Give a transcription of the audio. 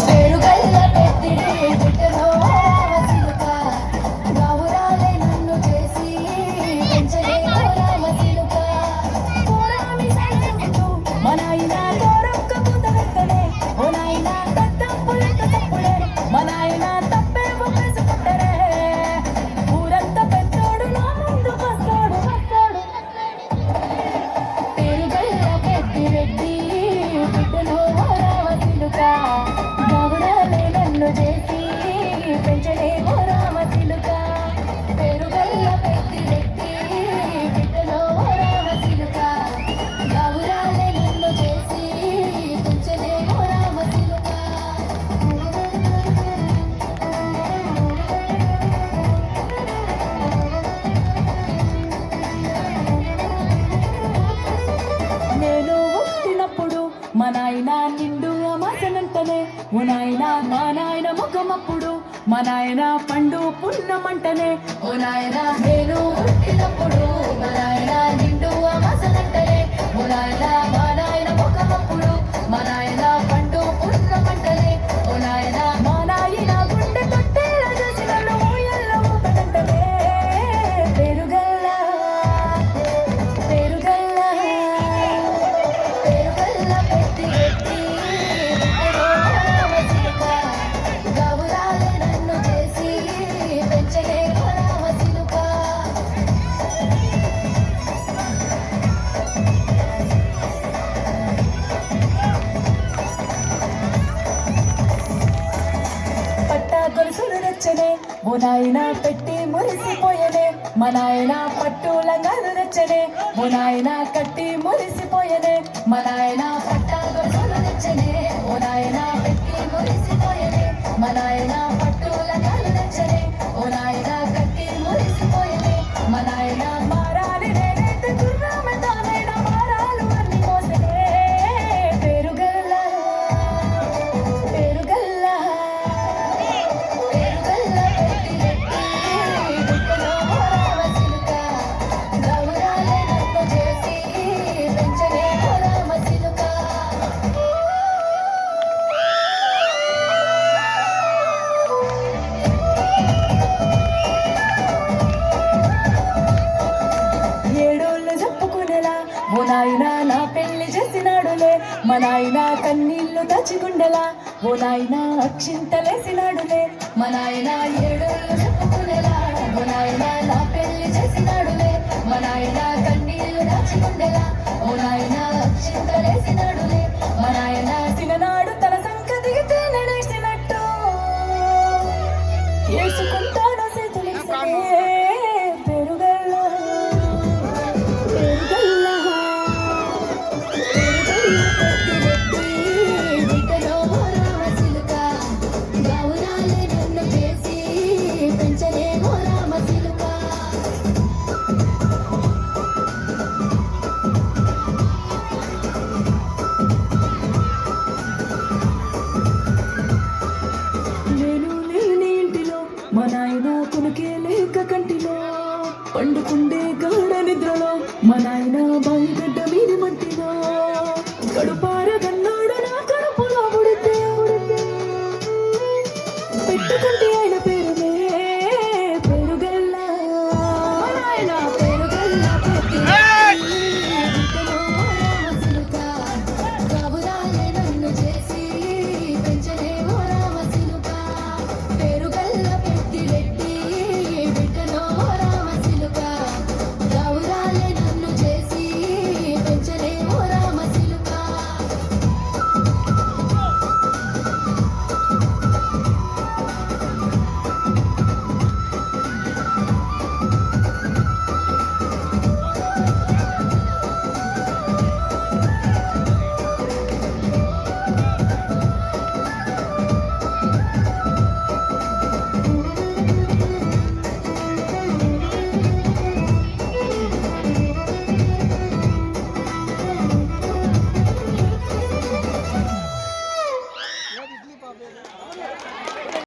పేరుగల్ల పెద్దిడి బిడ్డలో రామచిలుక గౌరాలే నన్ను చేసి పెంచలే రామచిలుక కోరామి సంచుకుంటూ మా నాయన కోరొక్క పూత వెత్తనే ఓ నాయన తప్పులెక్క తప్పులే మా నాయన తప్పే ఒప్పేసుకుంటరే ఊరంతా పెద్దోడు నా ముందు వస్తాడు పేరుగల్ల పెద్దిరెడ్డి బిడ్డలో గౌరాలే నన్ను చేసి పెంచలే రామచిలుక పేరుగల్ల పెద్దిరెడ్డి బిడ్డలో రామచిలుక గౌరాలే నన్ను చేసి పెంచలే రామచిలుక నేను పుట్టినప్పుడు మా నాయన నిండు అమాసనంటనే ఓ నాయన మా నాయన ముఖమప్పుడు మా నాయన పండు పున్నమంటనే ఓ నాయన నేను పుట్టినప్పుడు మా నాయన నిండు అమాసనంటనే ఓ నాయన మా నాయన ముఖమప్పుడు మా నాయన పండు పున్నమంటనే ఓ నాయన మా నాయన గుండె తొట్టేలా చేసి నన్ను ఊయల్లో ఊపదంటనే పేరుగల్ల పెద్దిరెడ్డి బిడ్డలో రామచిలుక గౌరాలే నన్ను చేసి పెంచలే రామచిలుక పట్టా గొలుసులు నచ్చనే ఓ నాయన పెట్టి మురిసిపోయనే మా నాయన పట్టు లంగాలు నచ్చనే ఓ నాయన కట్టి మురిసిపోయనే మా నాయన పట్టా గొలుసులు నచ్చనే ఓ నాయన పెట్టి మురిసిపోయనే మా నాయన పట్టు లంగాలు నచ్చనే ఓ నాయన కట్టి మురిసిపోయనే మా నాయన మారాలి నేనైతే గుర్రామె తానైనా మారాలు అన్ని మోసనే పేరుగల్ల పెద్దిరెడ్డి బిడ్డలో రామచిలుక గౌరాలే నన్ను చేసి పెంచలే రామచిలుక ఏడోళ్ళు చెప్పుకునేలా ఓ నాయన నా పెళ్లి చేసినాడులే మా నాయన కన్నీళ్లు దాచిగుండెలా ఓ నాయన అక్షింతలేసినాడులే మా నాయన ఏడోళ్ళు చెప్పుకునేలా ఓ నాయన నా పెళ్లి చేసినాడులే మా నాయన కన్నీళ్లు దాచిగుండెలా ఓ నాయన అక్షింతలేసినాడులే మా నాయన